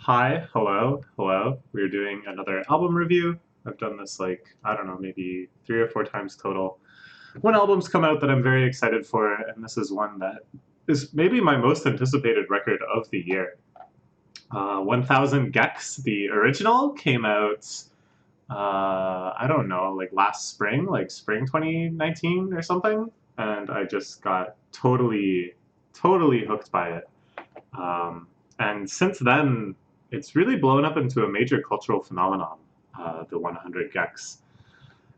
Hi, hello, hello. We're doing another album review. I've done this like, I don't know, maybe 3 or 4 times total. One album's come out that I'm very excited for, and this is one that is maybe my most anticipated record of the year. 1000 gecs, the original, came out, I don't know, like last spring, like spring 2019 or something, and I just got totally hooked by it. Um, and since then, it's really blown up into a major cultural phenomenon, the 100 gecs.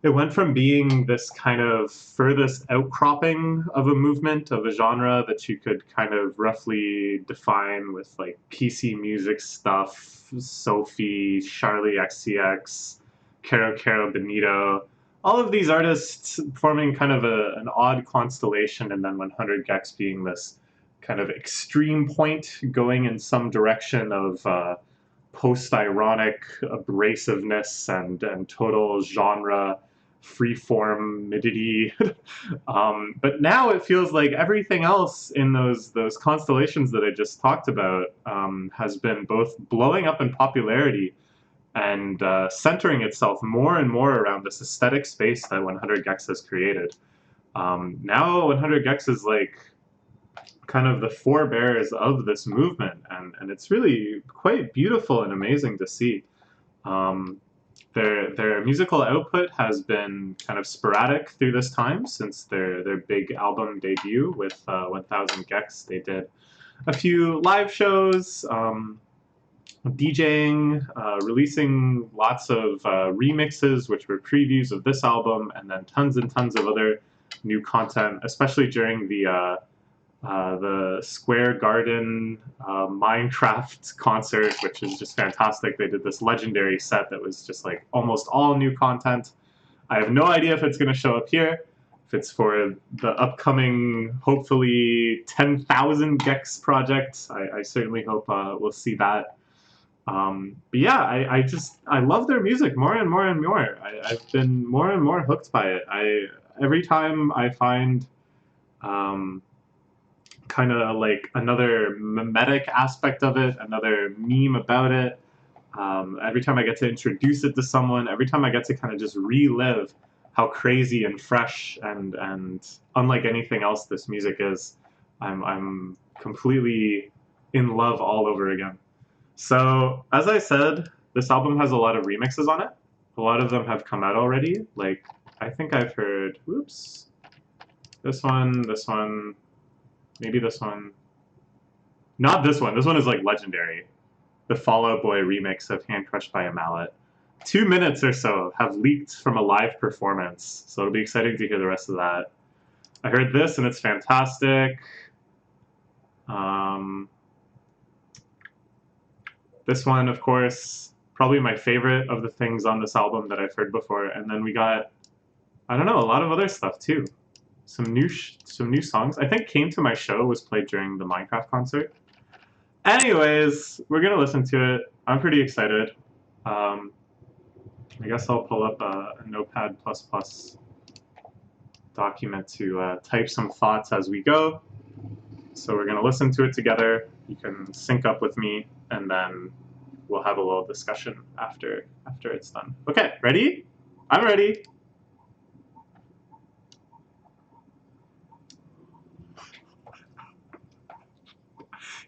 It went from being this kind of furthest outcropping of a movement, of a genre that you could kind of roughly define with like PC music stuff, Sophie, Charlie XCX, Caro Caro Benito, all of these artists forming kind of an odd constellation, and then 100 gecs being this kind of extreme point going in some direction of post-ironic abrasiveness and total genre freeformidity. But now it feels like everything else in those constellations that I just talked about has been both blowing up in popularity and centering itself more and more around this aesthetic space that 100 gecs has created. Now 100 gecs is like kind of the forebears of this movement, and it's really quite beautiful and amazing to see. Um, their musical output has been kind of sporadic through this time since their big album debut with 1000 gecs. They did a few live shows, DJing, releasing lots of remixes, which were previews of this album, and then tons and tons of other new content, especially during the Square Garden Minecraft concert, which is just fantastic. They did this legendary set that was just like almost all new content. I have no idea if it's going to show up here, if it's for the upcoming, hopefully, 10,000 gecs project. I certainly hope we'll see that. But yeah, I love their music more and more and more. I've been more and more hooked by it. Every time I find kind of like another mimetic aspect of it, another meme about it. Every time I get to introduce it to someone, every time I get to kind of just relive how crazy and fresh and unlike anything else this music is, I'm completely in love all over again. So as I said, this album has a lot of remixes on it. A lot of them have come out already. Like I think I've heard, whoops, this one, maybe this one. Not this one. This one is like legendary. The Fall Out Boy remix of Hand Crushed by a Mallet. 2 minutes or so have leaked from a live performance, so it'll be exciting to hear the rest of that. I heard this and it's fantastic. Um, this one, of course, probably my favorite of the things on this album that I've heard before. And then we got, I don't know, a lot of other stuff too. Some new songs. I think Came to My Show was played during the Minecraft concert. Anyways, we're gonna listen to it. I'm pretty excited. Um, I guess I'll pull up a Notepad++ document to type some thoughts as we go. So we're gonna listen to it together. You can sync up with me, and then we'll have a little discussion after it's done. Okay, ready? I'm ready.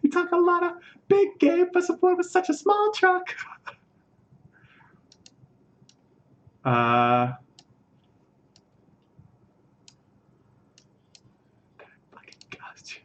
You talk a lot of big game for support with such a small truck. Fucking got you.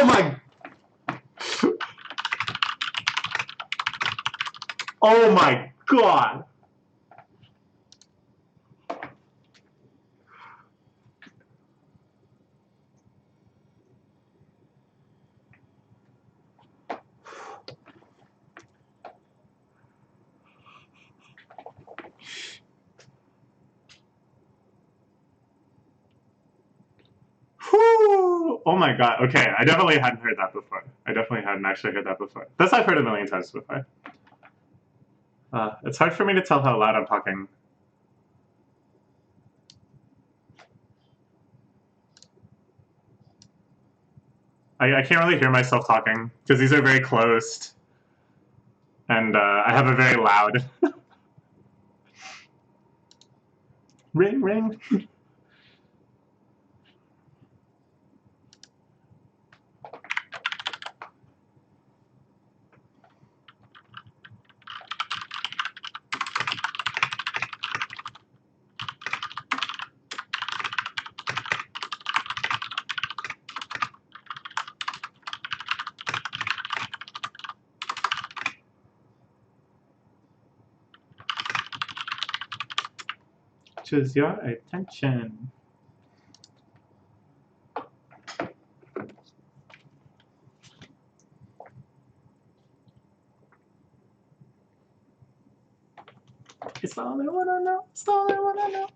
Oh my. Oh my god. Whew. Oh my god. Okay, I definitely hadn't heard that before. I definitely hadn't actually heard that before. This I've heard a million times before. It's hard for me to tell how loud I'm talking. I can't really hear myself talking because these are very closed, and I have a very loud ring ring. Choose your attention. It's all I wanna know. It's all I wanna know.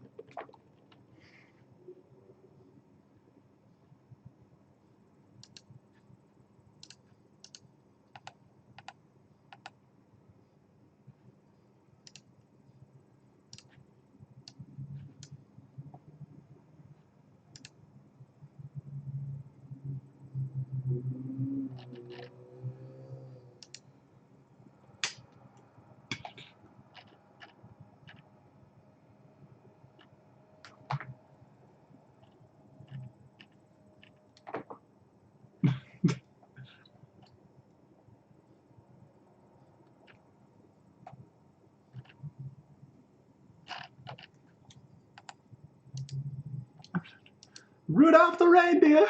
Rudolph the reindeer.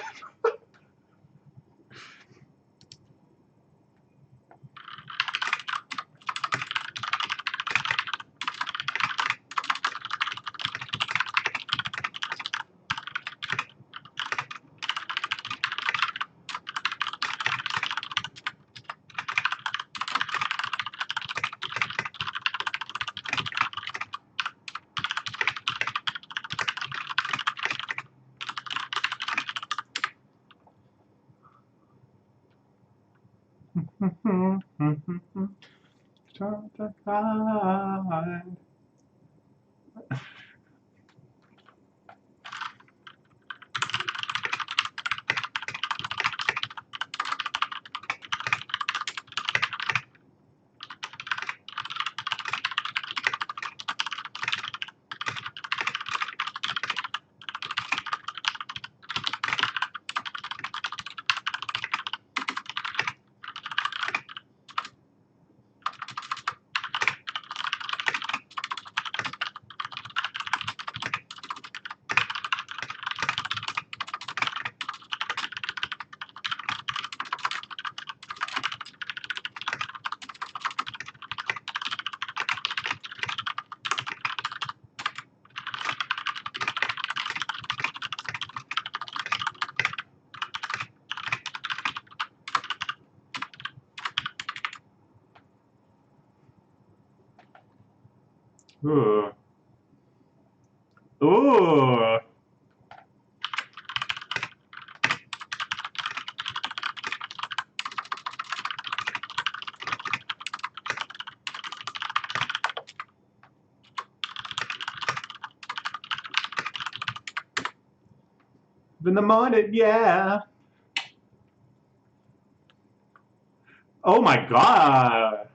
Turn the tide. Ooh. Ooh. In the morning, yeah. Oh my god.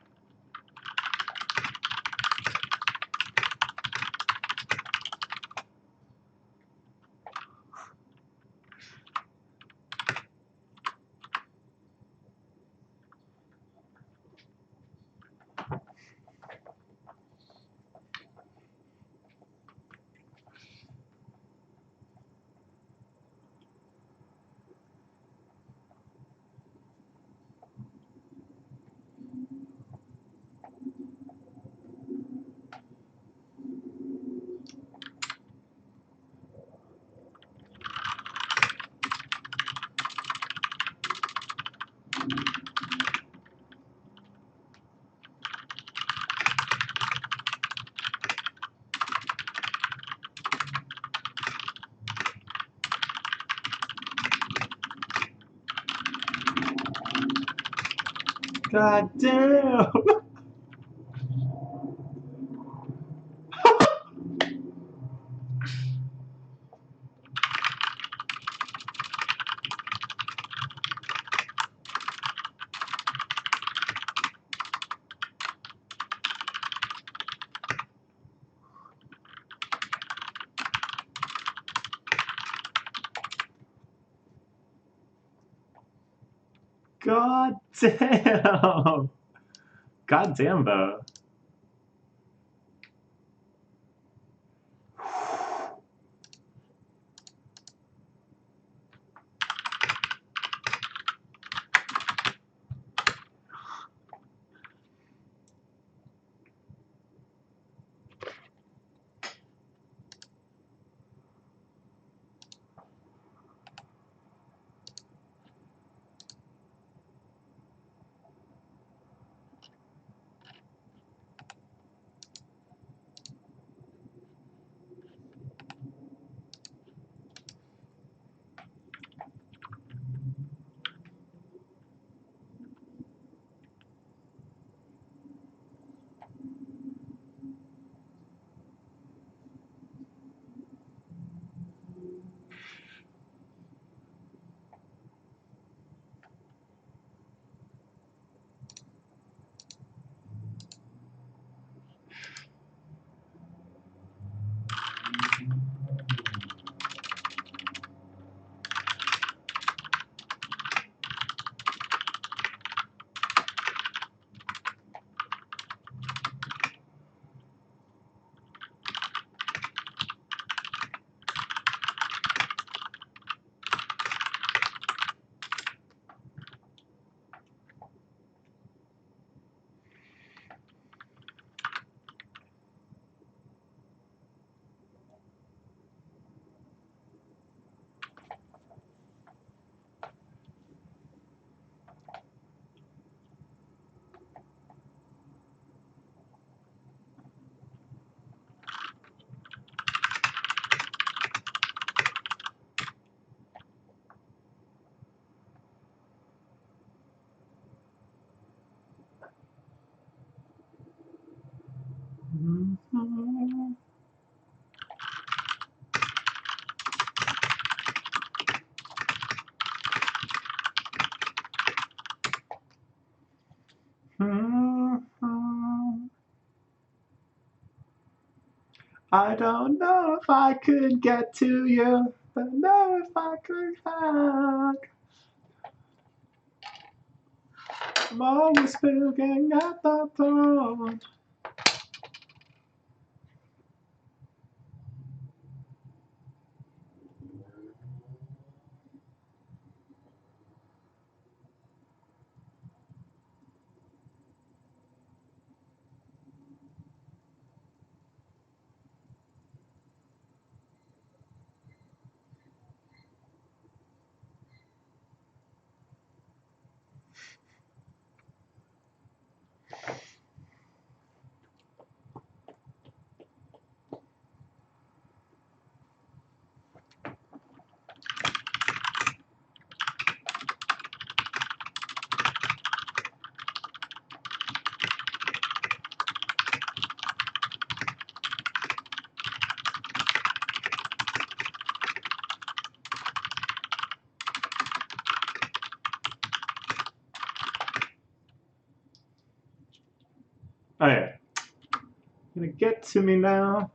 God damn! God damn! God damn, though. I don't know if I could get to you, but know if I could find. I'm always looking at the throne. Oh yeah. Gonna get to me now.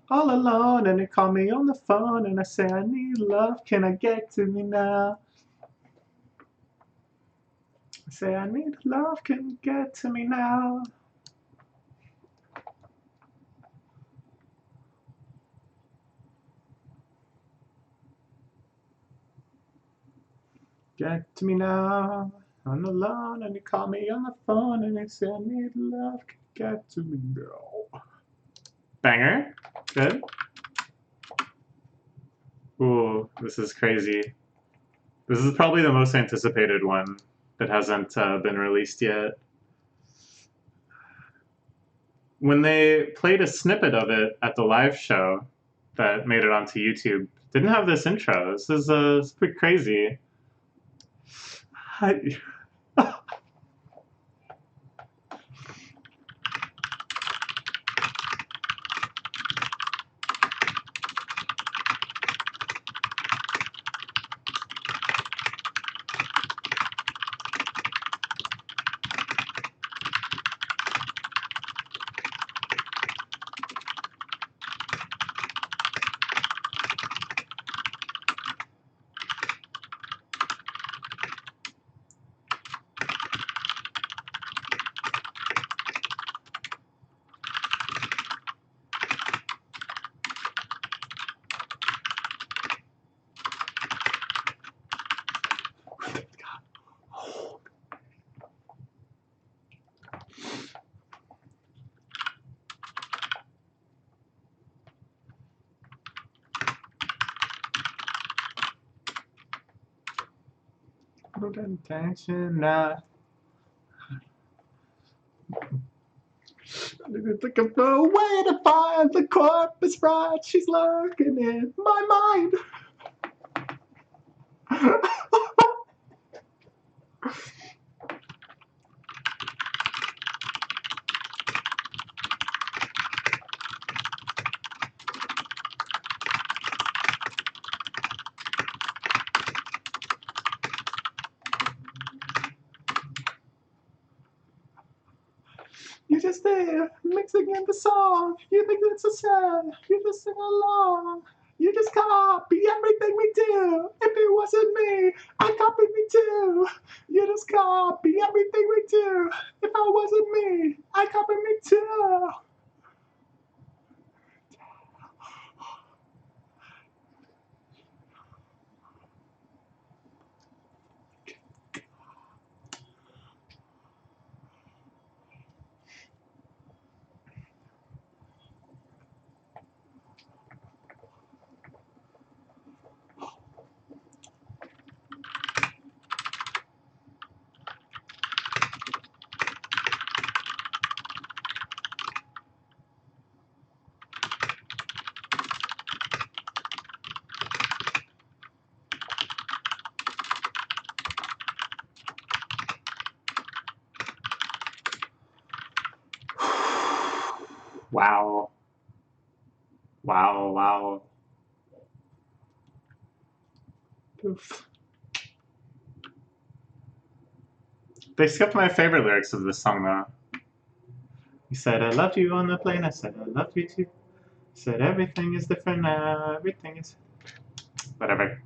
All alone, and they call me on the phone, and I say I need love. Can I get to me now? I say I need love. Can you get to me now? Get to me now. I'm alone, and they call me on the phone, and they say I need love. Can you get to me now? Banger. Good. Ooh, this is crazy. This is probably the most anticipated one that hasn't been released yet. When they played a snippet of it at the live show that made it onto YouTube, didn't have this intro. This is it's pretty crazy. I, Attention now. Looking for a way to find the corpus bride. She's lurking in my mind. You're just there, mixing in the song. You think it's so sad, you just sing along. You just copy everything we do. If it wasn't me, I copied me too. You just copy everything we do. If I wasn't me, I copied me too. Wow. Wow, wow. Oof. They skipped my favorite lyrics of this song, though. He said, I loved you on the plane. I said, I loved you too. He said, everything is different now. Everything is... Whatever.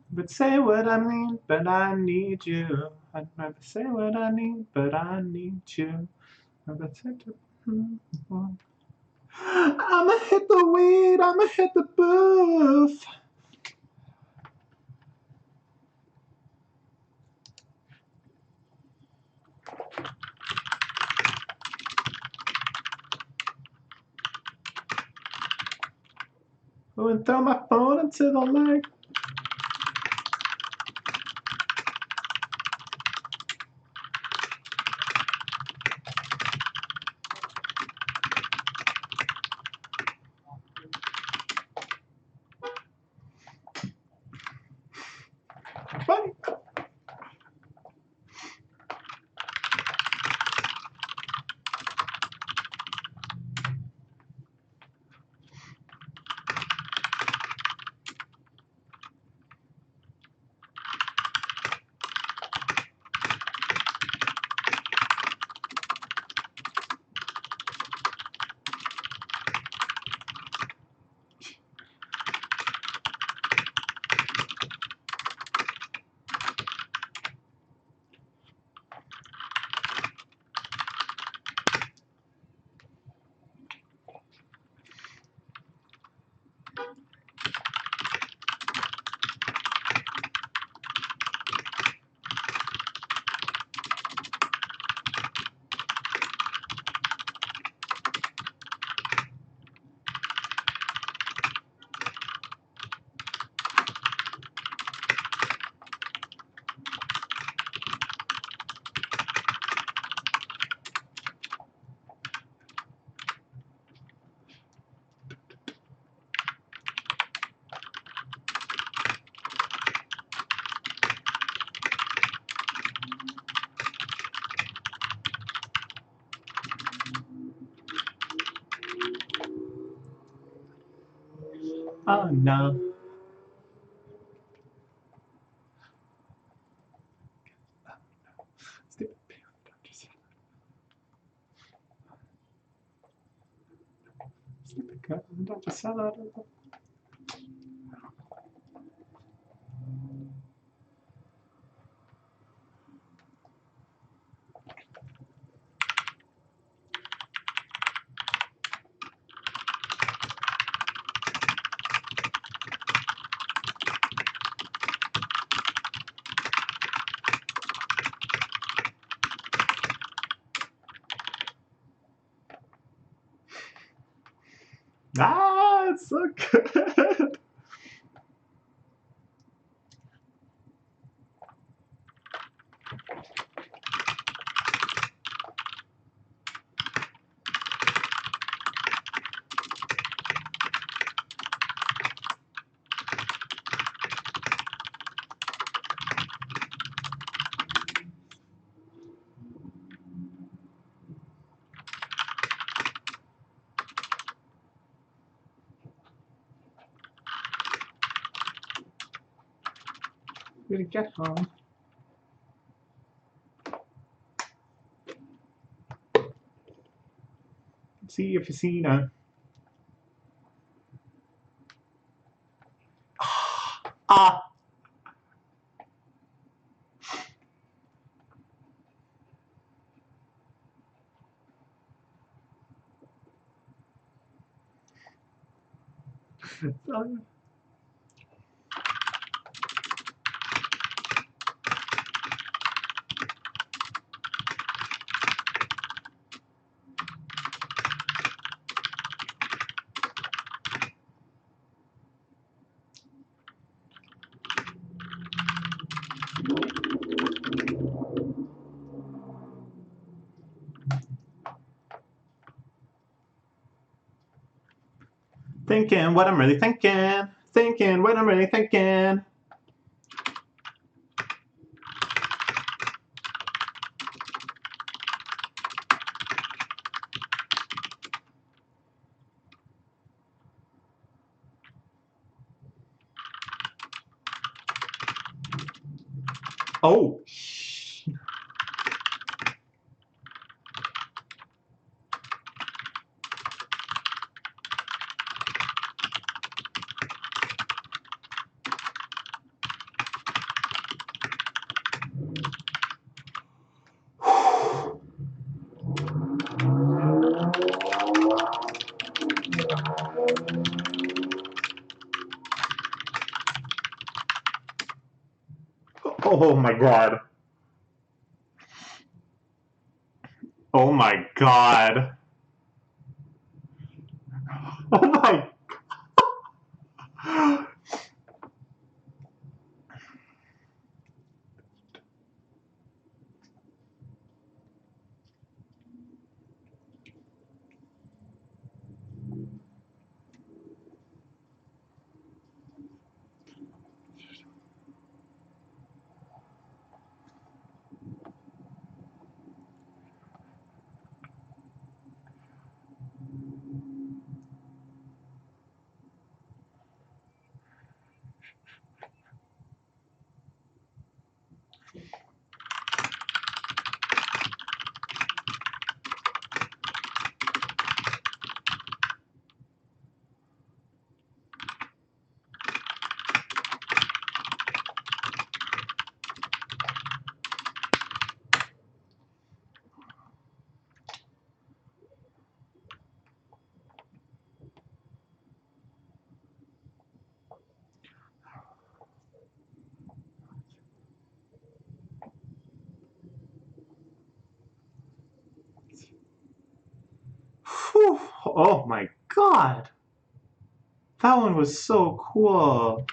But say what I mean, but I need you. I'd never say what I need, but I need you. I'ma hit the weed, I'ma hit the booth. Oh, and throw my phone into the lake. Funny. Oh no. Stupid Dr. Salad. Stupid Dr. Salad. Ah, it's so good. We're gonna get home. See if you seen her. Ah. Thinking what I'm really thinking. Thinking what I'm really thinking. Oh. Oh my god. Oh my god. Oh my. Whew. Oh my god. That one was so cool.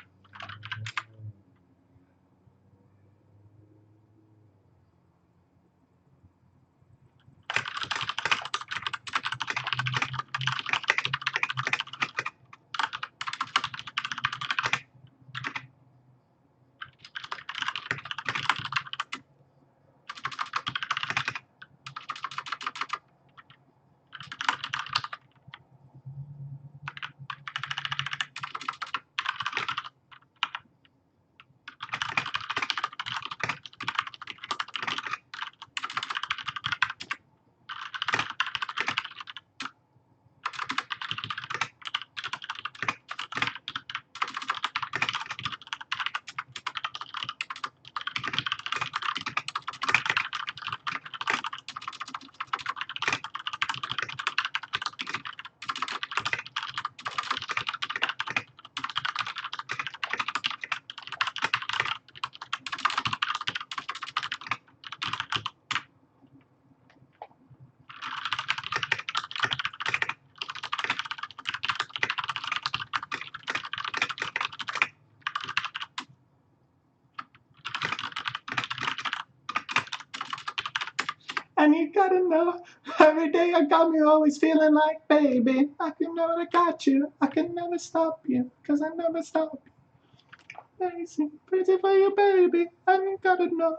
And you gotta know, every day you got me always feeling like, baby, I can never got you, I can never stop you, cause I never stop you. Crazy, crazy for you, baby, and you gotta know.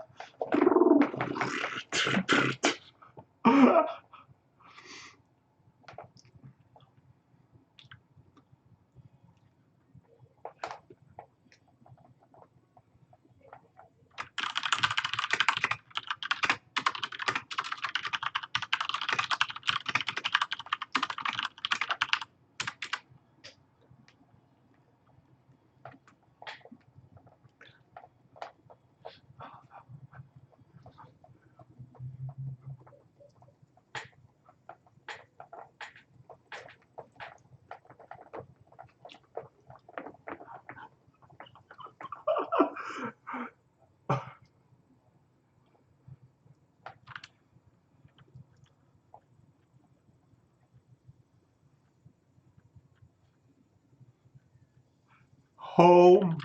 Home.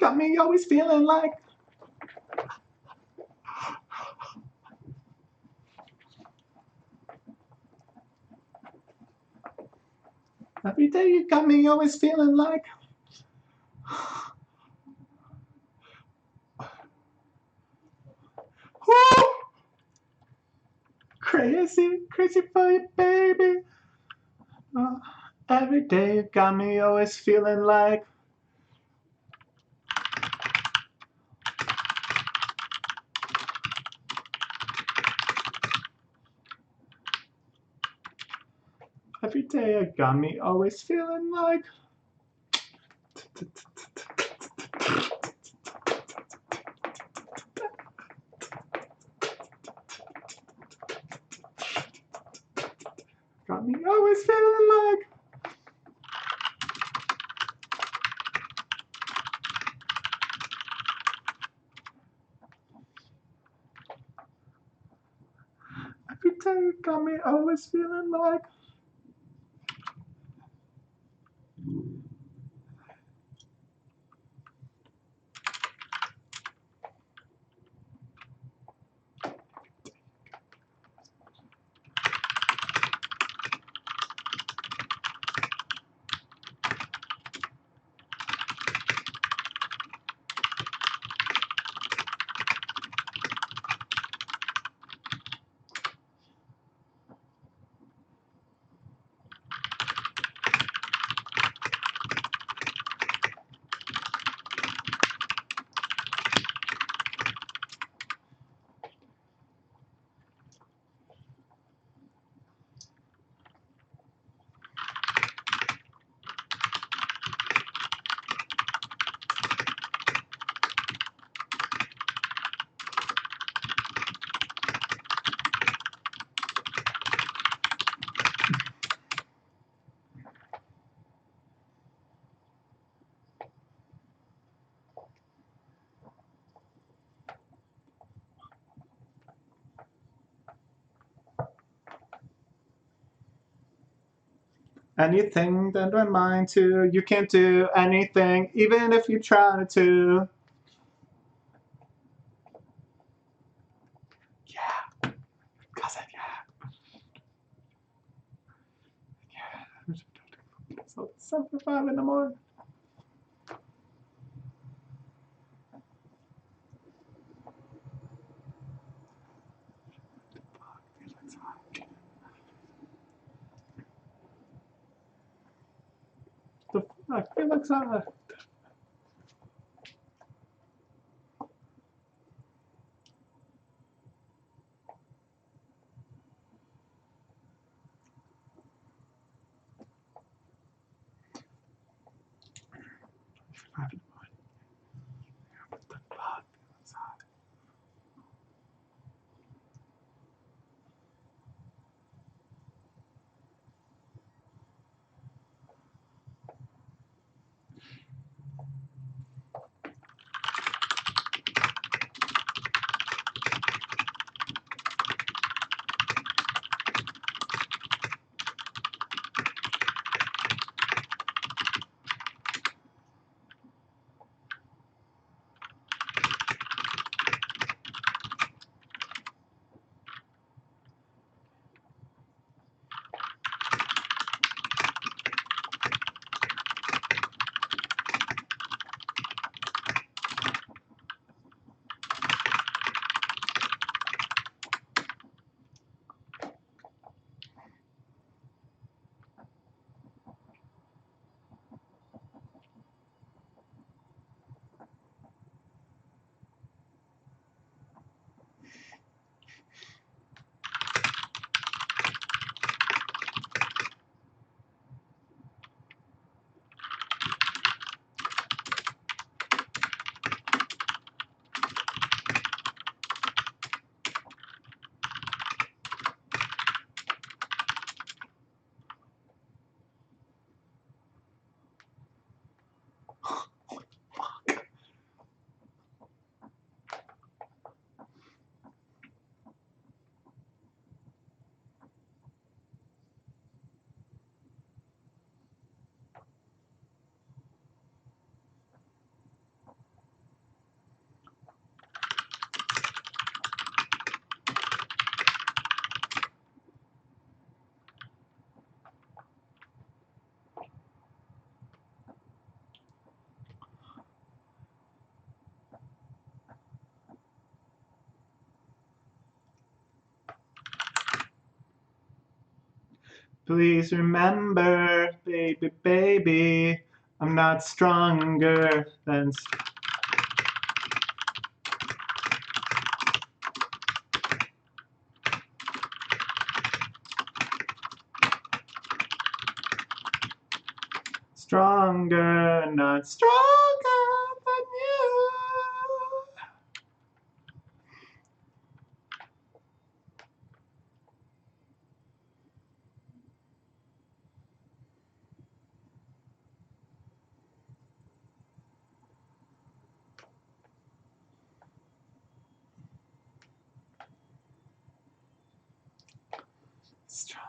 Got me always feeling like. Every day you got me always feeling like. Crazy, crazy for you, baby. Every day you got me always feeling like. Every day you got me always feeling like. Got me always feeling like. Every day you got me always feeling like. Anything that I mind to, you can't do anything, even if you try to. Yeah, cousin, yeah. Yeah. So it's 7:05 in the morning. The fuck Felix hot. What the fuck Felix hot. Please remember, baby, baby, I'm not stronger than... Stronger, not stronger than you. Strong.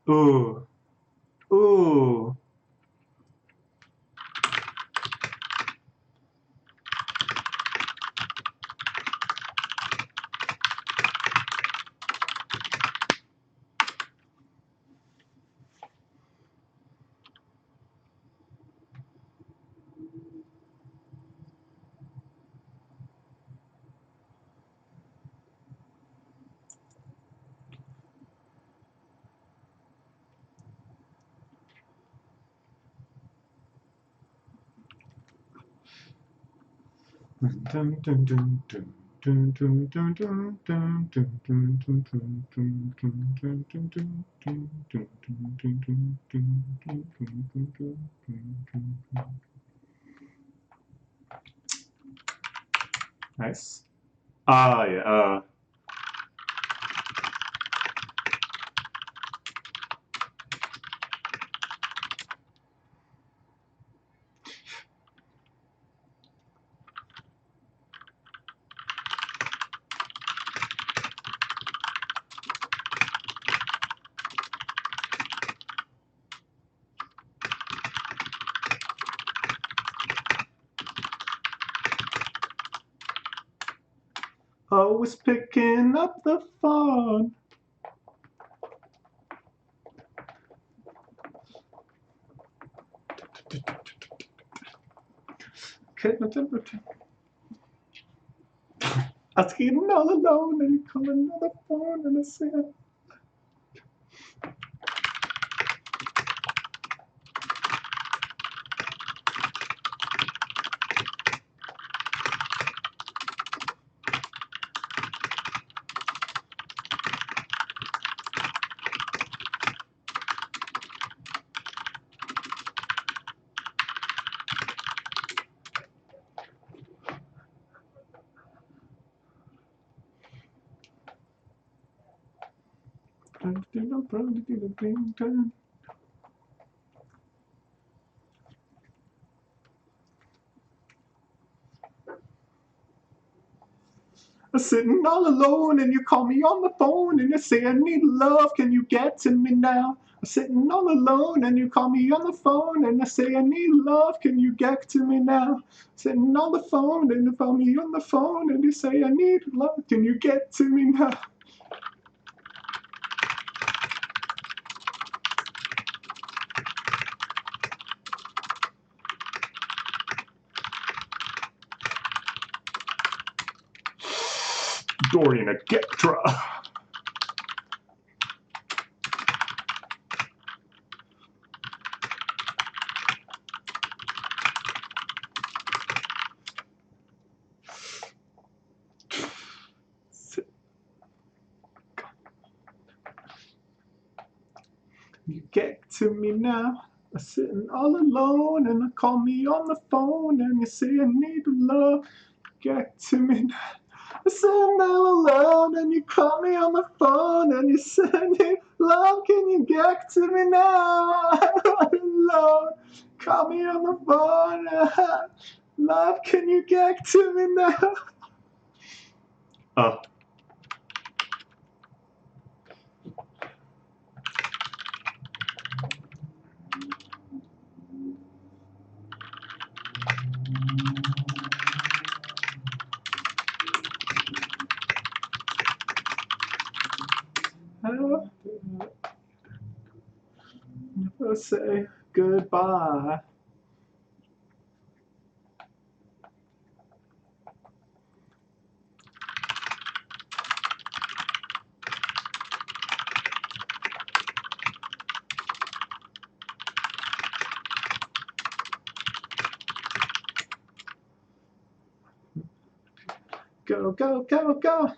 Ooh. Ooh. Nice. Ah, yeah. Oh, was picking up the phone. I was getting all alone and you call another phone and I said, I'm sitting all alone and you call me on the phone and you say I need love, can you get to me now? I'm sitting all alone and you call me on the phone and I say I need love, can you get to me now? Sitting on the phone and you call me on the phone and you say I need love, can you get to me now? Dorian Agetra. You get to me now. I'm sitting all alone and you call me on the phone and you say I need love. Get to me now. I'm sitting all alone and you call me on the phone and you say I need love. Can you get to me now? I'm alone. Call me on the phone. Love, can you get to me now? Oh. Never say goodbye. Go, go, go, go.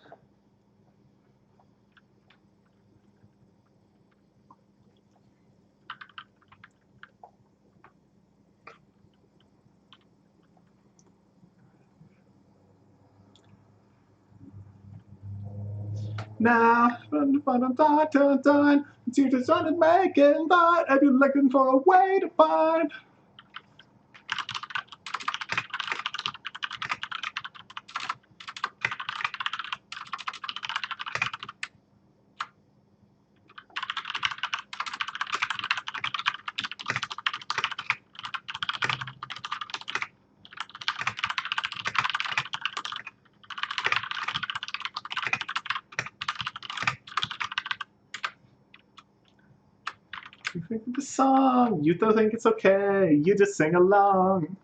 Now, done. You just started making that, and you're looking for a way to find. You think of the song, you don't think it's okay, you just sing along.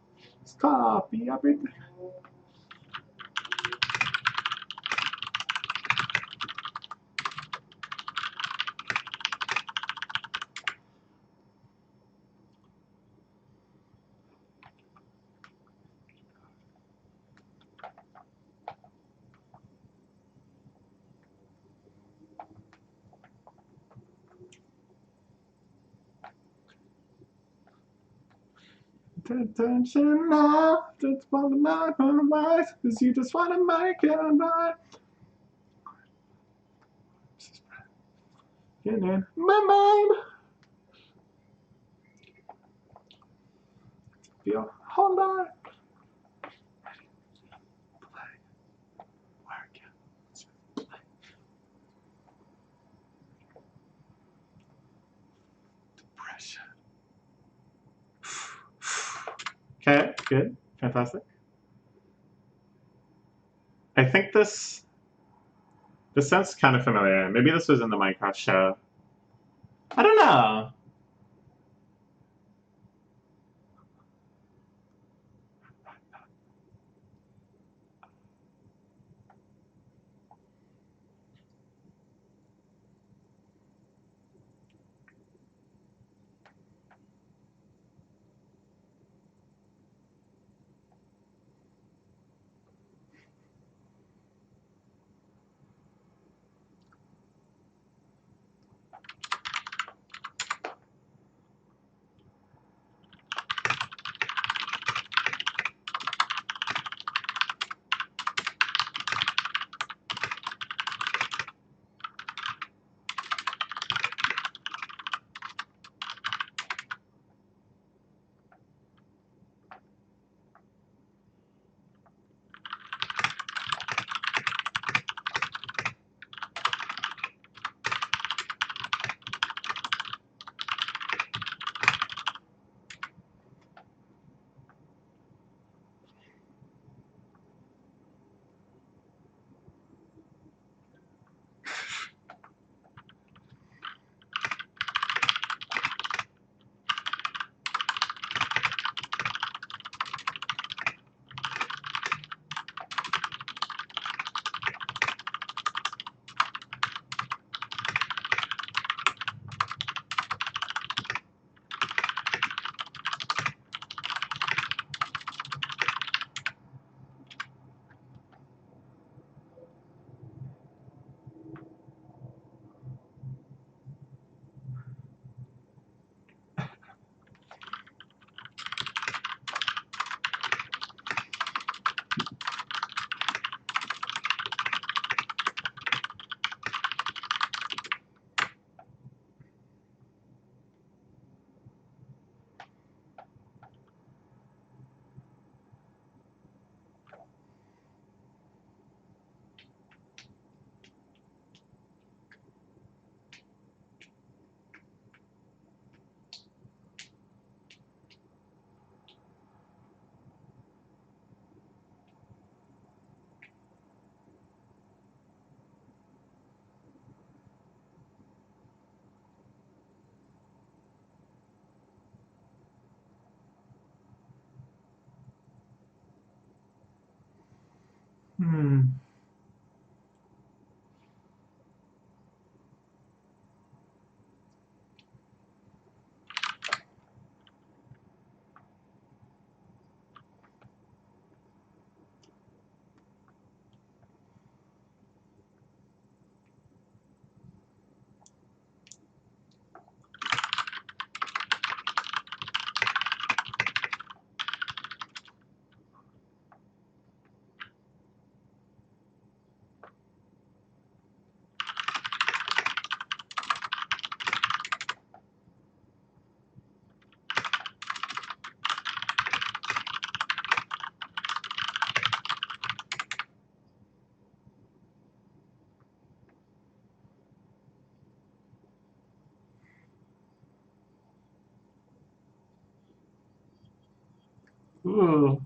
Just copy everything. Attention now, just wanna make my life, cause you just wanna make it right. Get in my mind. Feel, hold on. Play, work it, play. Depression. Okay, good, fantastic. I think this This sounds kind of familiar. Maybe this was in the Minecraft show. I don't know. Hmm. Ooh.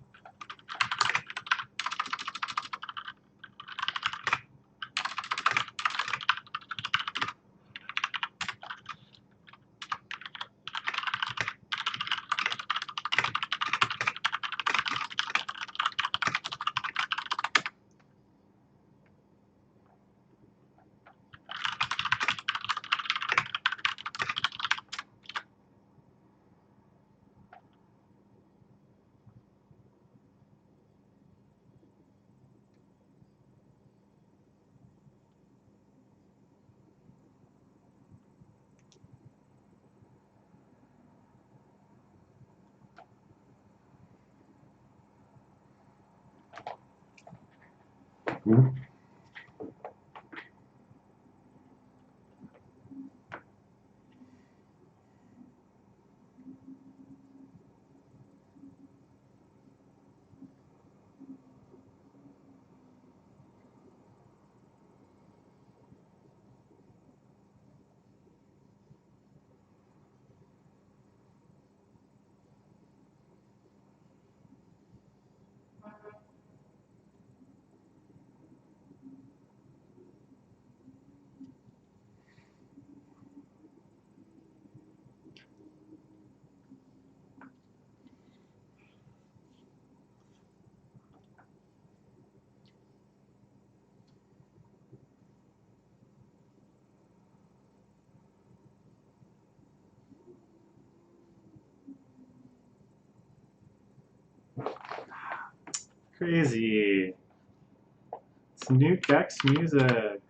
Crazy. It's new gecs music.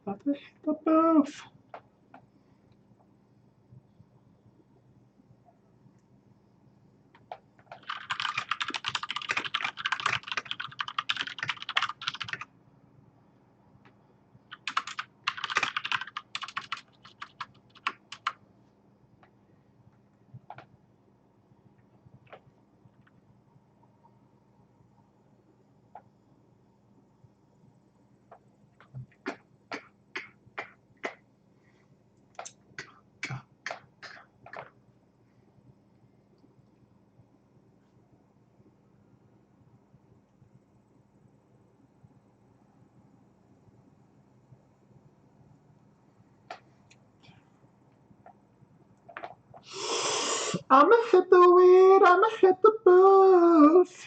About to hit the booth. I'ma hit the weed, I'ma hit the booth.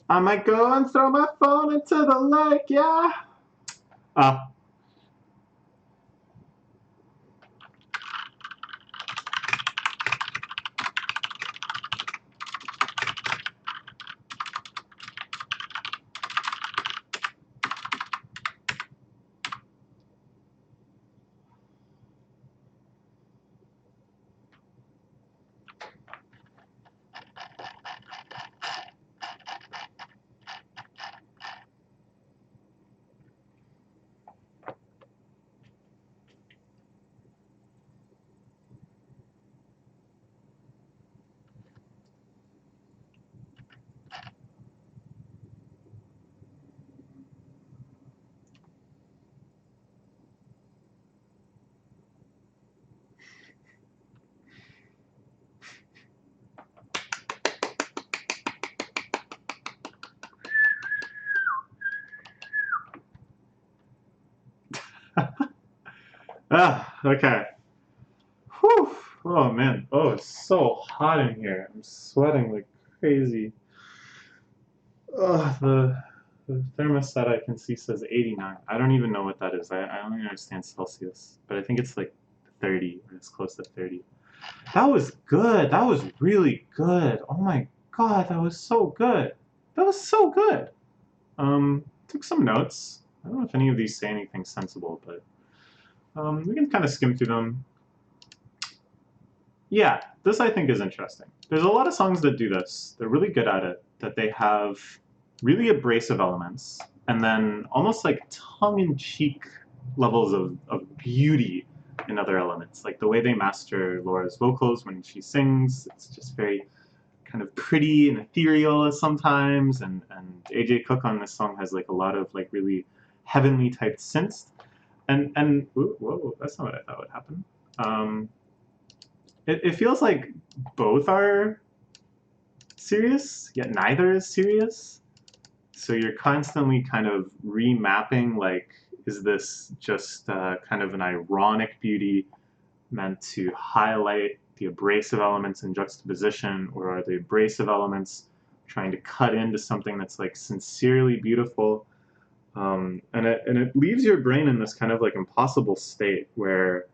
I might go and throw my phone into the lake, yeah. Okay. Whew. Oh man. Oh, it's so hot in here. I'm sweating like crazy. The thermostat I can see says 89. I don't even know what that is. I don't even understand Celsius, but I think it's like 30 or it's close to 30. That was good. That was really good. Oh my god, that was so good. That was so good. Took some notes. I don't know if any of these say anything sensible, but we can kind of skim through them. Yeah, this I think is interesting. There's a lot of songs that do this. They're really good at it, that they have really abrasive elements, and then almost like tongue-in-cheek levels of beauty in other elements. Like the way they master Laura's vocals when she sings, it's just very kind of pretty and ethereal sometimes, and AJ Cook on this song has like a lot of like really heavenly type synths, and ooh, whoa, that's not what I thought would happen. It feels like both are serious, yet neither is serious. So you're constantly kind of remapping, like, is this just kind of an ironic beauty meant to highlight the abrasive elements in juxtaposition, or are the abrasive elements trying to cut into something that's like sincerely beautiful? And it leaves your brain in this kind of like impossible state where,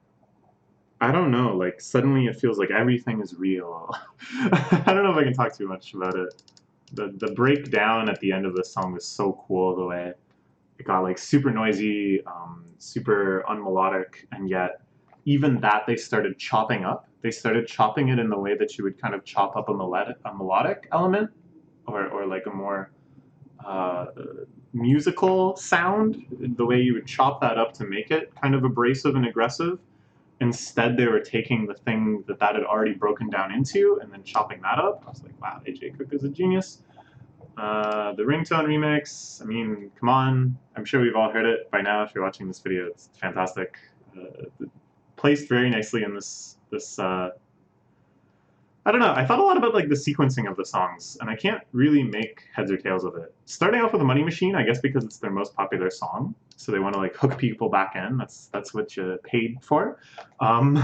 I don't know, like suddenly it feels like everything is real. I don't know if I can talk too much about it. The breakdown at the end of the song was so cool, the way it got like super noisy, super unmelodic, and yet even that they started chopping up. They started chopping it in the way that you would kind of chop up a melodic element, or like a more musical sound, the way you would chop that up to make it kind of abrasive and aggressive. Instead, they were taking the thing that had already broken down into and then chopping that up. I was like, wow, AJ Cook is a genius. The ringtone remix, I mean, come on. I'm sure we've all heard it by now if you're watching this video. It's fantastic. Placed very nicely in this I don't know, I thought a lot about like the sequencing of the songs, and I can't really make heads or tails of it. Starting off with a Money Machine, I guess because it's their most popular song, so they want to like hook people back in. That's what you paid for. And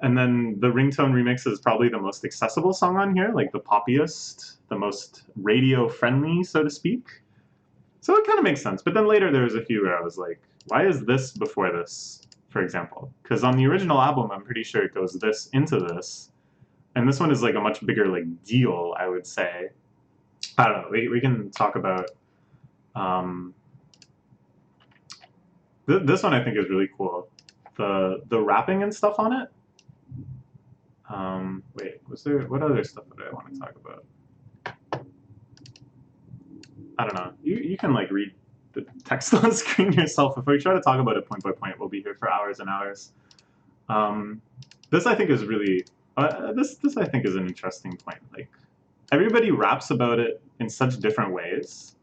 then the ringtone remix is probably the most accessible song on here, like the poppiest, the most radio friendly, so to speak. So it kind of makes sense. But then later there was a few where I was like, why is this before this, for example? Because on the original album, I'm pretty sure it goes this into this. And this one is like a much bigger like deal, I would say. I don't know. We can talk about this one. I think is really cool. The rapping and stuff on it. Wait, was there what other stuff did I want to talk about? I don't know. You can like read the text on screen yourself. If we try to talk about it point by point, we'll be here for hours and hours. This I think is really. This I think is an interesting point. Like, everybody raps about it in such different ways,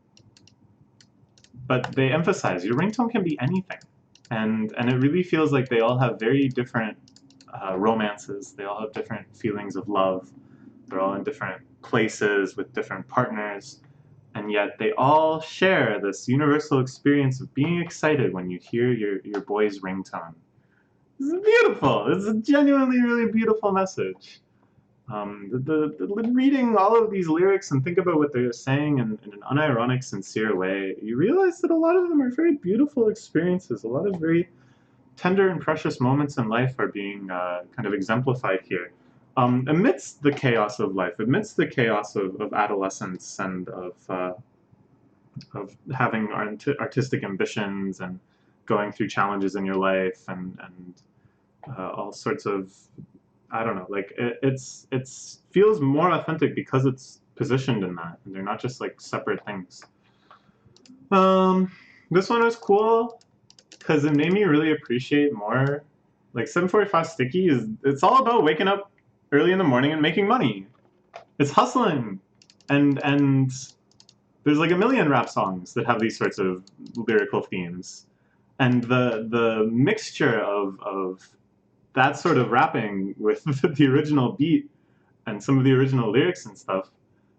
but they emphasize your ringtone can be anything, and it really feels like they all have very different romances. They all have different feelings of love. They're all in different places with different partners, and yet they all share this universal experience of being excited when you hear your boy's ringtone. This is beautiful. This is a genuinely really beautiful message. Reading all of these lyrics and think about what they're saying in an unironic, sincere way, you realize that a lot of them are very beautiful experiences. A lot of very tender and precious moments in life are being kind of exemplified here. Amidst the chaos of life, amidst the chaos of adolescence and of having artistic ambitions and going through challenges in your life and all sorts of, I don't know, like it's feels more authentic because it's positioned in that, and they're not just like separate things. This one was cool because it made me really appreciate more. Like 745 Sticky it's all about waking up early in the morning and making money. It's hustling, and there's like a million rap songs that have these sorts of lyrical themes, and the mixture of that sort of rapping with the original beat and some of the original lyrics and stuff,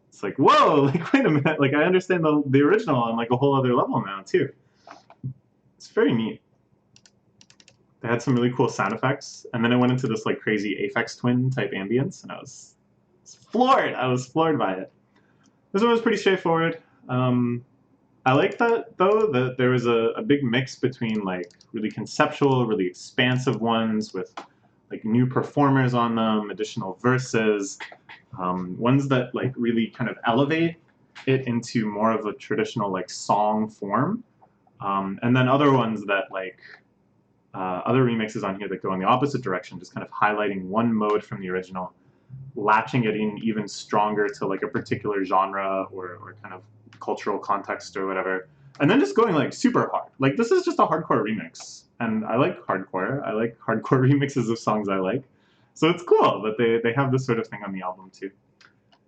it's like, whoa, like wait a minute, like I understand the original on like a whole other level now too. It's very neat. They had some really cool sound effects, and then it went into this like crazy Aphex Twin type ambience, and I was floored. I was floored by it. This one was pretty straightforward. I like that though, that there was a big mix between like really conceptual, really expansive ones with like new performers on them, additional verses, ones that like really kind of elevate it into more of a traditional like song form, and then other ones that like other remixes on here that go in the opposite direction, just kind of highlighting one mode from the original, latching it in even stronger to like a particular genre or kind of cultural context or whatever, and then just going like super hard. Like this is just a hardcore remix, and I like hardcore. I like hardcore remixes of songs I like, so it's cool that they have this sort of thing on the album too.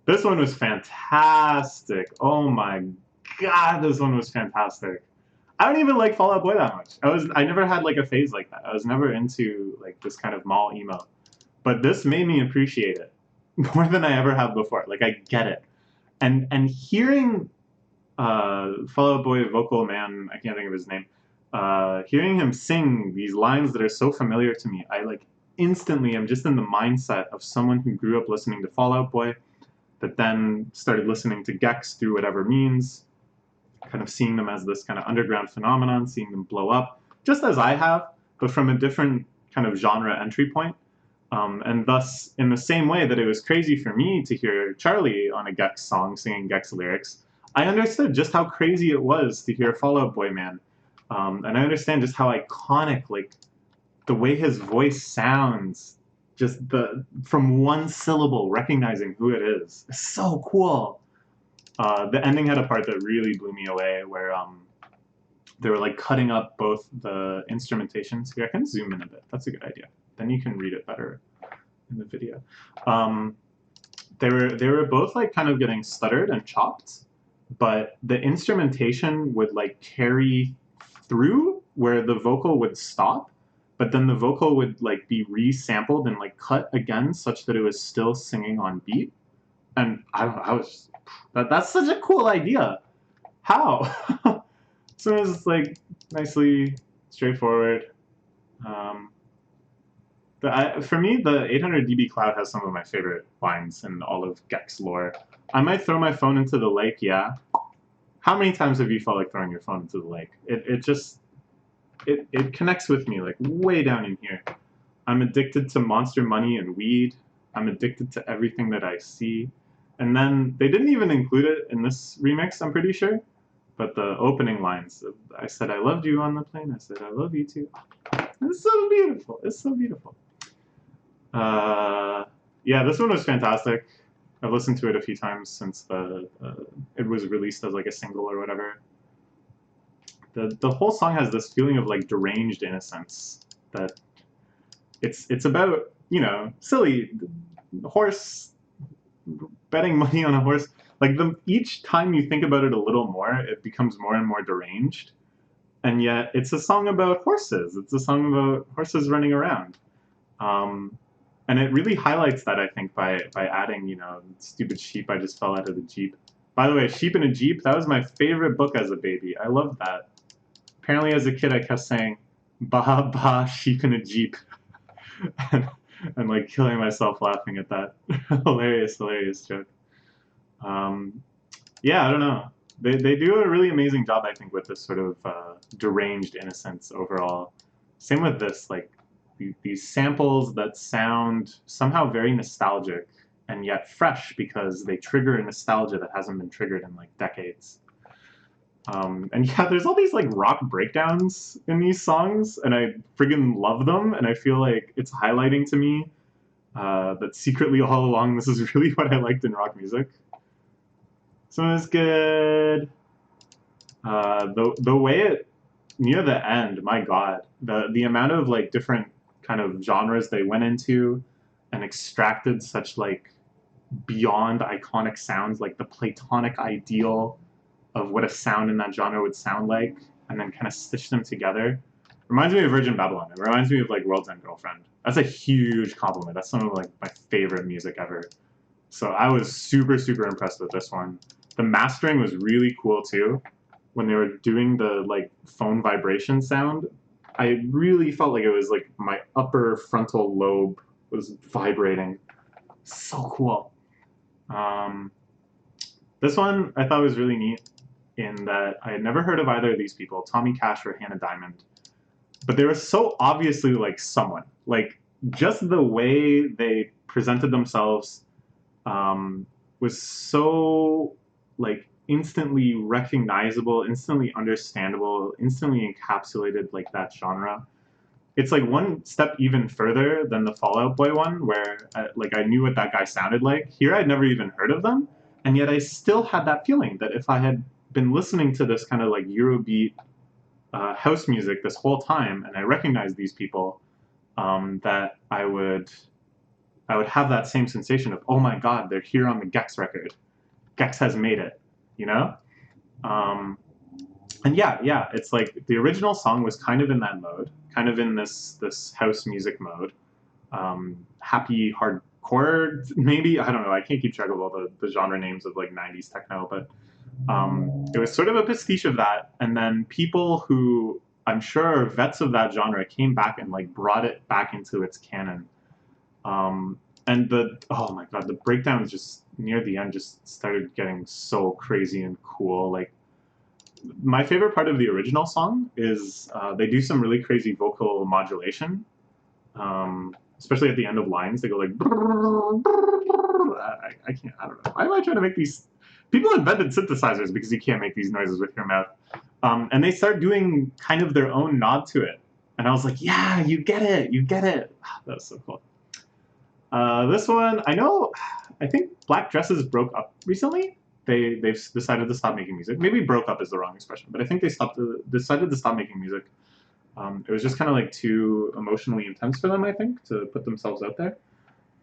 This one was fantastic. Oh my god, this one was fantastic. I don't even like Fall Out Boy that much. I never had like a phase like that. I was never into like this kind of mall emo. But this made me appreciate it more than I ever have before. Like I get it. And hearing Fall Out Boy vocal man, I can't think of his name, hearing him sing these lines that are so familiar to me, I like instantly am just in the mindset of someone who grew up listening to Fall Out Boy, that then started listening to gecs through whatever means, kind of seeing them as this kind of underground phenomenon, seeing them blow up, just as I have, but from a different kind of genre entry point. And thus, in the same way that it was crazy for me to hear Charlie on a gecs song singing gecs lyrics, I understood just how crazy it was to hear Fall Out Boy Man. And I understand just how iconic, like, the way his voice sounds, just from one syllable, recognizing who it is. It's so cool. The ending had a part that really blew me away, where they were like cutting up both the instrumentations. Here, I can zoom in a bit. That's a good idea. Then you can read it better in the video. They were both like kind of getting stuttered and chopped, but the instrumentation would like carry through where the vocal would stop, but then the vocal would like be resampled and like cut again such that it was still singing on beat. And I was that's such a cool idea. How? So it was like nicely straightforward. For me, the 800 dB cloud has some of my favorite lines in all of gecs lore. I might throw my phone into the lake, yeah. How many times have you felt like throwing your phone into the lake? It connects with me like way down in here. I'm addicted to monster money and weed. I'm addicted to everything that I see. And then they didn't even include it in this remix, I'm pretty sure. But the opening lines, I said I loved you on the plane. I said I love you too. It's so beautiful. It's so beautiful. Yeah, this one was fantastic. I've listened to it a few times since it was released as like a single or whatever. The whole song has this feeling of like deranged innocence, that it's about, you know, silly horse, betting money on a horse. Like each time you think about it a little more, it becomes more and more deranged. And yet it's a song about horses. It's a song about horses running around. And it really highlights that, I think, by adding, you know, stupid sheep, I just fell out of the Jeep. By the way, Sheep in a Jeep, that was my favorite book as a baby. I loved that. Apparently as a kid I kept saying, bah, bah, sheep in a Jeep. and like killing myself laughing at that. Hilarious joke. Yeah, I don't know. They do a really amazing job, I think, with this sort of deranged innocence overall. Same with this, like, these samples that sound somehow very nostalgic and yet fresh because they trigger a nostalgia that hasn't been triggered in like decades. And yeah, there's all these like rock breakdowns in these songs, and I friggin' love them, and I feel like it's highlighting to me that secretly all along this is really what I liked in rock music. So it's good. The way it, near the end, my god, the amount of like different kind of genres they went into and extracted such like beyond iconic sounds, like the platonic ideal of what a sound in that genre would sound like, and then kind of stitch them together. Reminds me of Virgin Babylon. It reminds me of like World's End Girlfriend. That's a huge compliment. That's some of like my favorite music ever. So I was super impressed with this one. The mastering was really cool too. When they were doing the like phone vibration sound, I really felt like it was like my upper frontal lobe was vibrating. So cool. This one I thought was really neat in that I had never heard of either of these people, Tommy Cash or Hannah Diamond, but they were so obviously like someone. Like just the way they presented themselves was so like instantly recognizable, instantly understandable, instantly encapsulated like that genre. It's like one step even further than the Fall Out Boy one, where like I knew what that guy sounded like. Here I'd never even heard of them, and yet I still had that feeling that if I had been listening to this kind of like Eurobeat house music this whole time, and I recognized these people, that I would I would have that same sensation of, oh my god, they're here on the gecs record. Gecs has made it, you know? And yeah, it's like the original song was kind of in that mode, kind of in this house music mode. Happy hardcore, maybe, I don't know, I can't keep track of all the genre names of like 90s techno, but it was sort of a pastiche of that. And then people who I'm sure are vets of that genre came back and like brought it back into its canon. And oh my god, the breakdowns just near the end just started getting so crazy and cool. Like, my favorite part of the original song is they do some really crazy vocal modulation, especially at the end of lines. They go like, I can't, I don't know. Why am I trying to make these? People invented synthesizers because you can't make these noises with your mouth. And they start doing kind of their own nod to it. And I was like, yeah, you get it, you get it. That was so cool. This one, I think Black Dresses broke up recently. They've decided to stop making music. Maybe broke up is the wrong expression, but I think they decided to stop making music. It was just kind of like too emotionally intense for them, I think, to put themselves out there.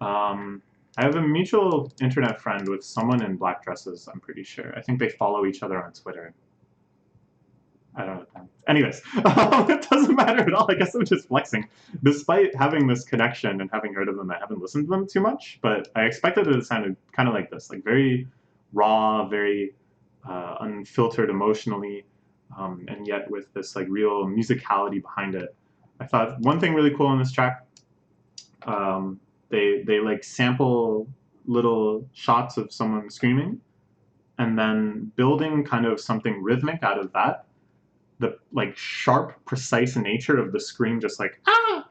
I have a mutual internet friend with someone in Black Dresses, I'm pretty sure. I think they follow each other on Twitter. I don't know. Anyways, it doesn't matter at all. I guess I'm just flexing. Despite having this connection and having heard of them, I haven't listened to them too much, but I expected it to sound kind of like this, like very raw, very unfiltered emotionally, and yet with this like real musicality behind it. I thought one thing really cool on this track, they like sample little shots of someone screaming, and then building kind of something rhythmic out of that. The like sharp, precise nature of the scream, just like ah.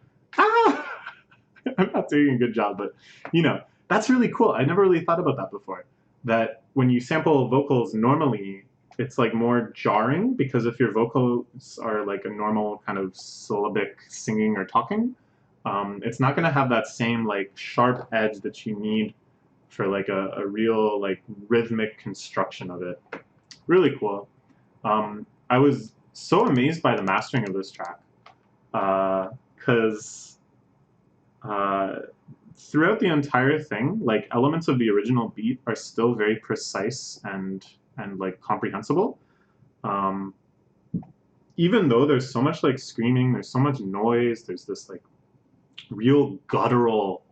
I'm not doing a good job, but you know, that's really cool. I never really thought about that before. That when you sample vocals normally, it's like more jarring because if your vocals are like a normal kind of syllabic singing or talking, it's not going to have that same like sharp edge that you need for like a real like rhythmic construction of it. Really cool. I was so amazed by the mastering of this track because throughout the entire thing, like elements of the original beat are still very precise and like comprehensible. Even though there's so much like screaming, there's so much noise, there's this like real guttural,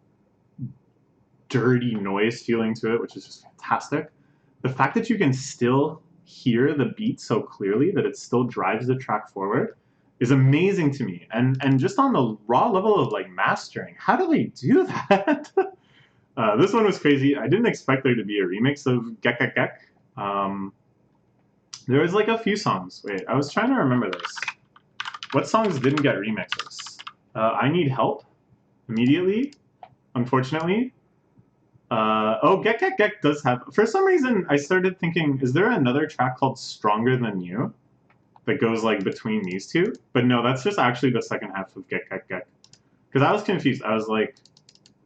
dirty noise feeling to it, which is just fantastic. The fact that you can still hear the beat so clearly that it still drives the track forward is amazing to me. And just on the raw level of like mastering, how do they do that? This one was crazy. I didn't expect there to be a remix of Gek Gek Gek. There was like a few songs. Wait, I was trying to remember this. What songs didn't get remixes? I Need Help, Immediately, unfortunately. Gek Gek Gek does have... For some reason, I started thinking, is there another track called Stronger Than You that goes like between these two? But no, that's just actually the second half of Gek Gek Gek. Because I was confused. I was like,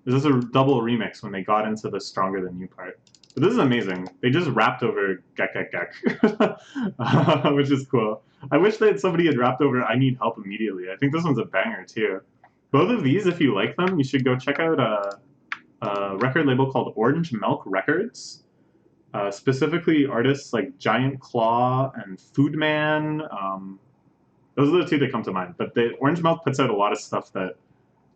is this a double remix when they got into the Stronger Than You part? But this is amazing. They just rapped over Gek Gek Gek, which is cool. I wish that somebody had rapped over I Need Help Immediately. I think this one's a banger too. Both of these, if you like them, you should go check out a record label called Orange Milk Records. Specifically artists like Giant Claw and Foodman. Those are the two that come to mind. But Orange Milk puts out a lot of stuff that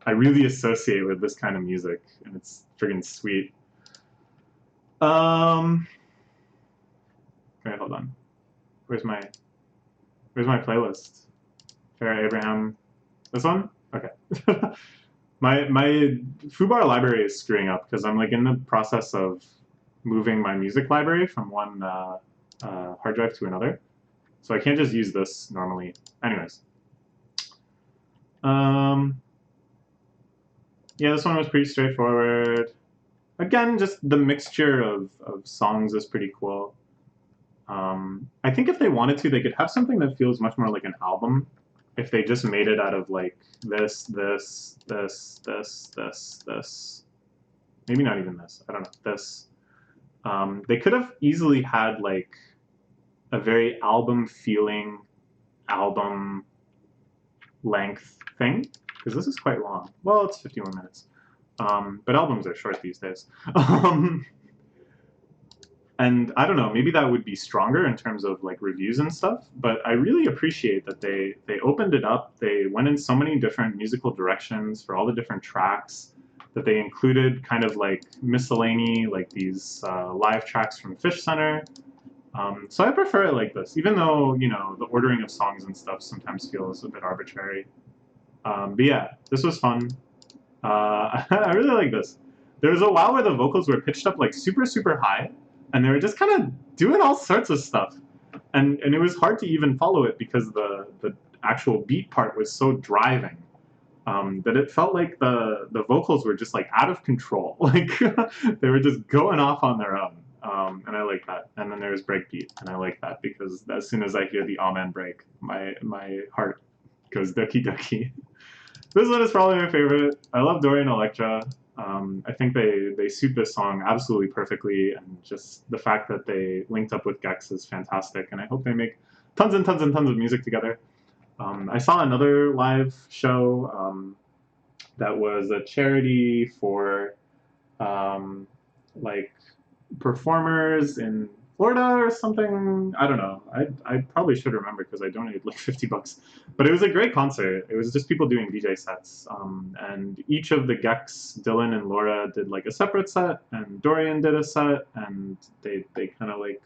I really associate with this kind of music, and it's friggin' sweet. Okay, hold on. Where's my playlist? Farrah Abraham. This one? Okay. My foobar library is screwing up because I'm like in the process of moving my music library from one hard drive to another. So I can't just use this normally. Anyways. Yeah, this one was pretty straightforward. Again, just the mixture of songs is pretty cool. I think if they wanted to, they could have something that feels much more like an album. If they just made it out of like this. Maybe not even this. I don't know. This. They could have easily had like a very album feeling, album length thing. Because this is quite long. Well, it's 51 minutes. But albums are short these days. And I don't know, maybe that would be stronger in terms of like reviews and stuff, but I really appreciate that they opened it up. They went in so many different musical directions for all the different tracks, that they included kind of like miscellany, like these live tracks from Fish Center. So I prefer it like this, even though, you know, the ordering of songs and stuff sometimes feels a bit arbitrary. But yeah, this was fun. I really like this. There was a while where the vocals were pitched up like super, super high, and they were just kind of doing all sorts of stuff. And it was hard to even follow it because the actual beat part was so driving, that it felt like the vocals were just like out of control. Like they were just going off on their own. And I like that. And then there's breakbeat, and I like that because as soon as I hear the amen break, my heart goes ducky ducky. This one is probably my favorite. I love Dorian Electra. I think they suit this song absolutely perfectly, and just the fact that they linked up with gecs is fantastic, and I hope they make tons and tons and tons of music together. I saw another live show that was a charity for like performers in Florida or something. I don't know. I probably should remember because I donated like 50 bucks. But it was a great concert. It was just people doing DJ sets. And each of the gecs, Dylan and Laura, did like a separate set, and Dorian did a set, and they kind of like,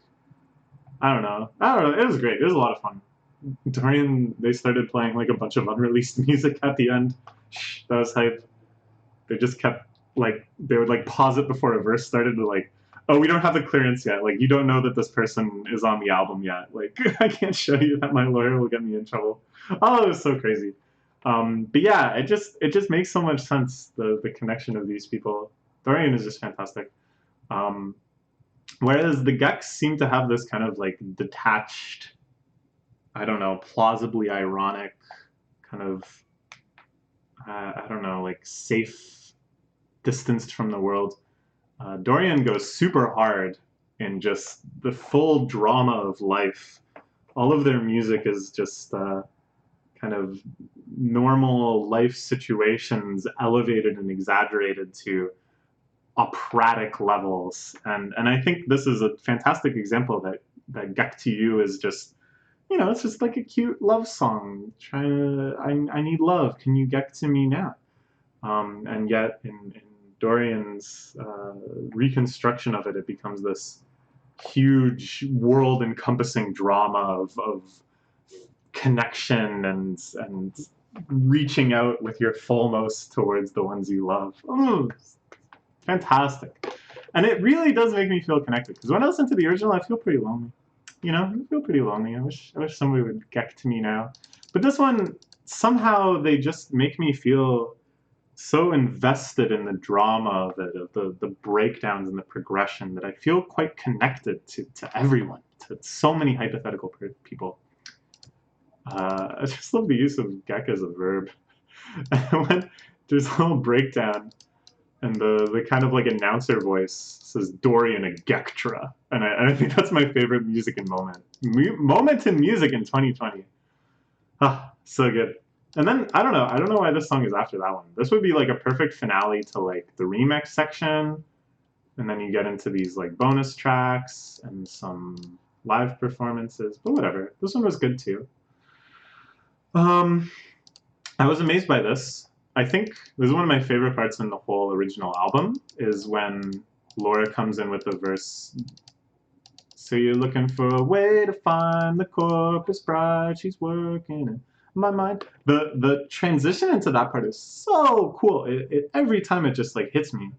I don't know. It was great. It was a lot of fun. Dorian, they started playing like a bunch of unreleased music at the end. That was hype. They just kept like, they would like pause it before a verse started to like, oh, we don't have the clearance yet. Like, you don't know that this person is on the album yet. Like, I can't show you that. My lawyer will get me in trouble. Oh, it was so crazy. But yeah, it just makes so much sense, the connection of these people. Dorian is just fantastic. Whereas the gecs seem to have this kind of like detached, I don't know, plausibly ironic kind of, I don't know, like safe, distanced from the world. Dorian goes super hard in just the full drama of life. All of their music is just kind of normal life situations elevated and exaggerated to operatic levels. And I think this is a fantastic example that Gek to You is just, you know, it's just like a cute love song. Trying to, I need love. Can you get to me now? And yet in Dorian's reconstruction of it, it becomes this huge world-encompassing drama of connection and reaching out with your fullmost towards the ones you love. Oh, fantastic. And it really does make me feel connected, because when I listen to the original, I feel pretty lonely. You know, I feel pretty lonely. I wish somebody would get to me now. But this one, somehow they just make me feel so invested in the drama of it, of the breakdowns and the progression, that I feel quite connected to everyone, to so many hypothetical people. I just love the use of gek as a verb. When there's a little breakdown, and the kind of like announcer voice says Dorian a Gektra, and I think that's my favorite music and moment in music in 2020. Ah, so good. And then I don't know why this song is after that one. This would be like a perfect finale to like the remix section, and then you get into these like bonus tracks and some live performances. But whatever, this one was good too. I was amazed by this. I think this is one of my favorite parts in the whole original album, is when Laura comes in with the verse, so you're looking for a way to find the corpus bride, she's working in my mind. The transition into that part is so cool. Every time it just like hits me.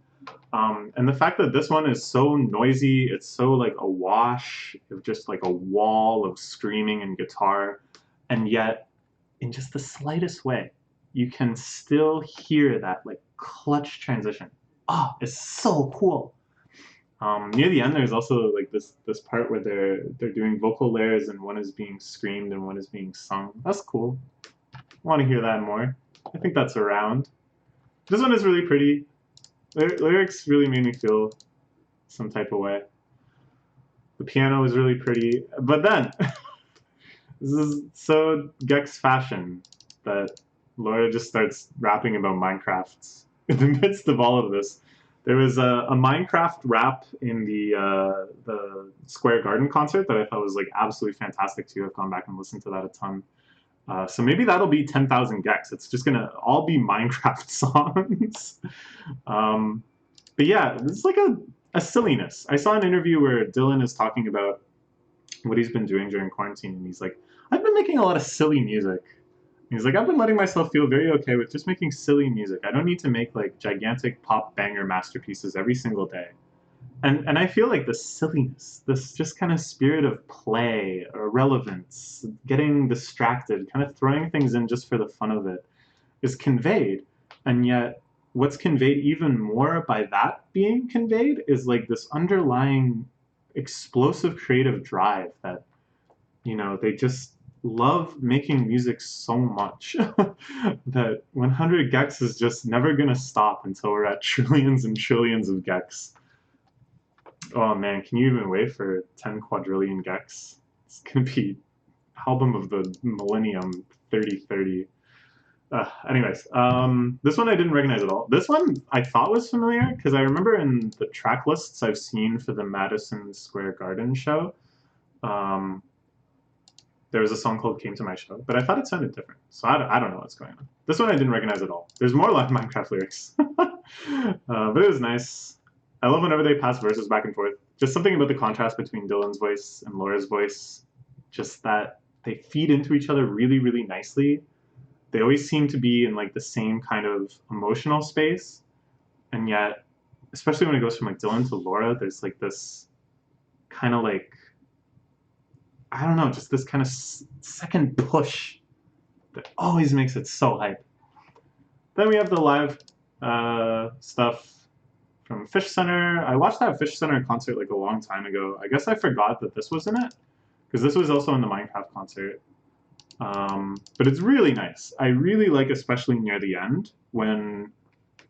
And the fact that this one is so noisy, it's so like awash of just like a wall of screaming and guitar, and yet in just the slightest way, you can still hear that like clutch transition. Oh, it's so cool. Near the end, there's also like this part where they're doing vocal layers, and one is being screamed and one is being sung. That's cool. I want to hear that more. I think that's around. This one is really pretty. Lyrics really made me feel some type of way. The piano is really pretty, but then this is so Gex fashion that Laura just starts rapping about Minecraft in the midst of all of this, there was a Minecraft rap in the Square Garden concert that I thought was like absolutely fantastic too. I've gone back and listened to that a ton. So maybe that'll be 10,000 gecs. It's just gonna all be Minecraft songs. um, but yeah, it's like a silliness. I saw an interview where Dylan is talking about what he's been doing during quarantine, and he's like, I've been making a lot of silly music. He's like, I've been letting myself feel very okay with just making silly music. I don't need to make like gigantic pop banger masterpieces every single day. And I feel like this silliness, this just kind of spirit of play, irrelevance, getting distracted, kind of throwing things in just for the fun of it, is conveyed. And yet, what's conveyed even more by that being conveyed is like this underlying explosive creative drive that, they just love making music so much that 100 gecs is just never going to stop until we're at trillions and trillions of gecs. Oh man, can you even wait for 10 quadrillion gecs? It's gonna be album of the millennium 3030. Anyways, this one I didn't recognize at all. This one I thought was familiar because I remember in the track lists I've seen for the Madison Square Garden show, um, there was a song called Came to My Show, but I thought it sounded different. So I don't know what's going on. This one I didn't recognize at all. There's more like Minecraft lyrics. But it was nice. I love whenever they pass verses back and forth. Just something about the contrast between Dylan's voice and Laura's voice. Just that they feed into each other really, really nicely. They always seem to be in like the same kind of emotional space. And yet, especially when it goes from like Dylan to Laura, there's like this kind of like, I don't know, just this kind of second push that always makes it so hype. Then we have the live stuff from Fish Center. I watched that Fish Center concert like a long time ago. I guess I forgot that this was in it because this was also in the Minecraft concert. But it's really nice. I really like, especially near the end, when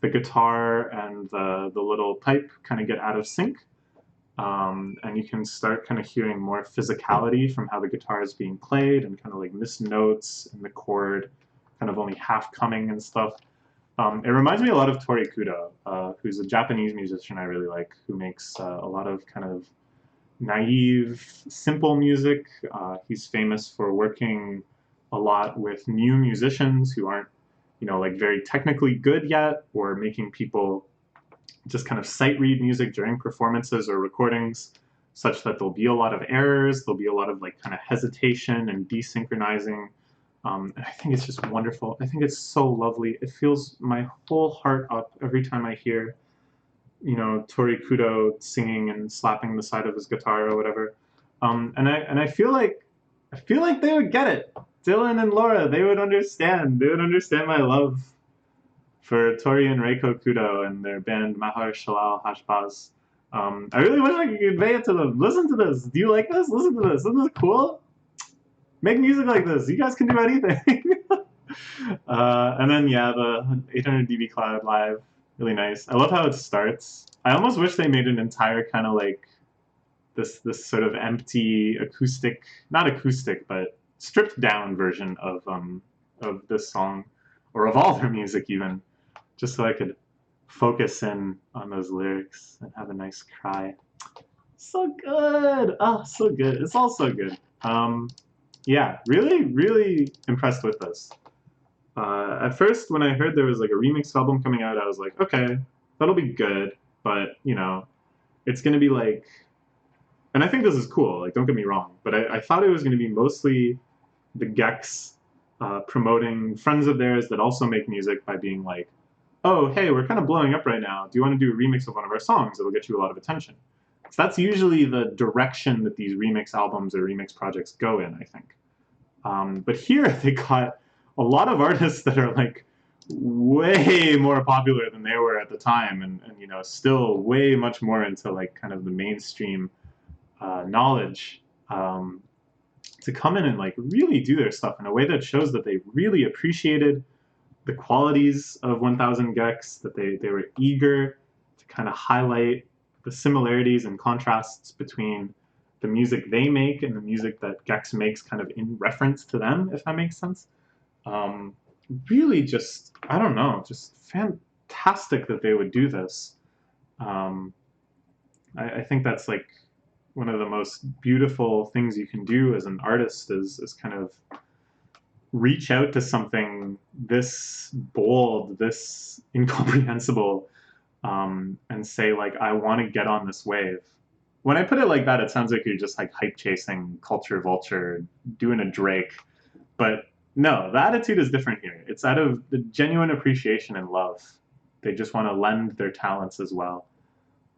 the guitar and the little pipe kind of get out of sync. And you can start kind of hearing more physicality from how the guitar is being played and kind of like missed notes and the chord kind of only half coming and stuff. It reminds me a lot of Tori Kudo, who's a Japanese musician I really like, who makes a lot of kind of naive, simple music. He's famous for working a lot with new musicians who aren't, like very technically good yet, or making people just kind of sight read music during performances or recordings, such that there'll be a lot of errors, there'll be a lot of like kind of hesitation and desynchronizing. And I think it's just wonderful. I think it's so lovely. It fills my whole heart up every time I hear, Tori Kudo singing and slapping the side of his guitar or whatever. And I feel like they would get it. Dylan and Laura, they would understand. They would understand my love for Tori and Reiko Kudo and their band Mahar Shalal Hashbaz. I really wish I could convey it to them. Listen to this. Do you like this? Listen to this. Isn't this cool? Make music like this. You guys can do anything. And then, yeah, the 800 dB Cloud live. Really nice. I love how it starts. I almost wish they made an entire kind of like this sort of empty acoustic, not acoustic, but stripped down version of this song, or of all their music even, just so I could focus in on those lyrics and have a nice cry. So good. Oh, so good. It's all so good. Yeah, really, really impressed with this. At first, when I heard there was like a remix album coming out, I was like, okay, that'll be good, but it's gonna be like, and I think this is cool. Like, don't get me wrong, but I thought it was gonna be mostly the gecs promoting friends of theirs that also make music by being like, oh, hey, we're kind of blowing up right now. Do you want to do a remix of one of our songs? It'll get you a lot of attention. So that's usually the direction that these remix albums or remix projects go in, I think. But here they got a lot of artists that are like way more popular than they were at the time, and still way much more into like kind of the mainstream knowledge, to come in and like really do their stuff in a way that shows that they really appreciated the qualities of 1000 gecs, that they were eager to kind of highlight the similarities and contrasts between the music they make and the music that gecs makes kind of in reference to them, if that makes sense. Really just, I don't know, just fantastic that they would do this. Um, I think that's like one of the most beautiful things you can do as an artist is kind of reach out to something this bold, this incomprehensible, and say like, I want to get on this wave. When I put it like that, it sounds like you're just like hype chasing, culture vulture, doing a Drake. But no, the attitude is different here. It's out of the genuine appreciation and love. They just want to lend their talents as well.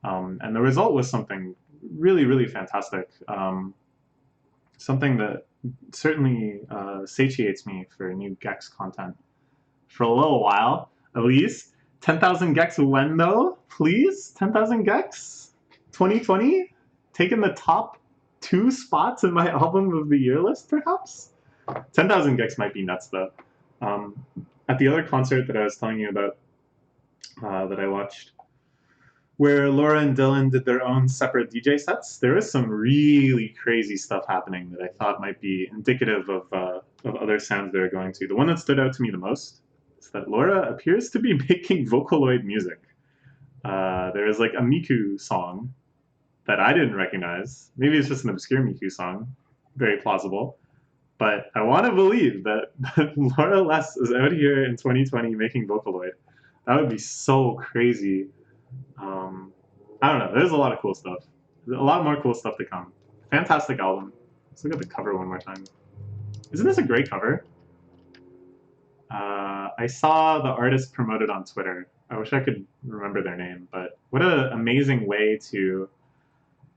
And the result was something really, really fantastic. Something that certainly satiates me for new gecs content for a little while, at least. 10,000 gecs when though? Please? 10,000 gecs? 2020? Taking the top 2 spots in my album of the year list, perhaps? 10,000 gecs might be nuts though. At the other concert that I was telling you about that I watched, where Laura and Dylan did their own separate DJ sets, there was some really crazy stuff happening that I thought might be indicative of other sounds they were going to. The one that stood out to me the most is that Laura appears to be making Vocaloid music. There is like a Miku song that I didn't recognize. Maybe it's just an obscure Miku song. Very plausible. But I want to believe that Laura Les is out here in 2020 making Vocaloid. That would be so crazy. I don't know. There's a lot of cool stuff. There's a lot more cool stuff to come. Fantastic album. Let's look at the cover one more time. Isn't this a great cover? I saw the artist promoted on Twitter. I wish I could remember their name, but what an amazing way to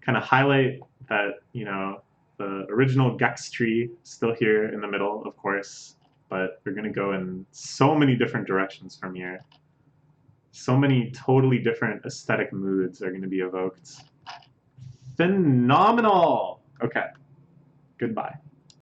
kind of highlight that, you know, the original gecs tree still here in the middle, of course, but we're going to go in so many different directions from here. So many totally different aesthetic moods are going to be evoked. Phenomenal! Okay, goodbye.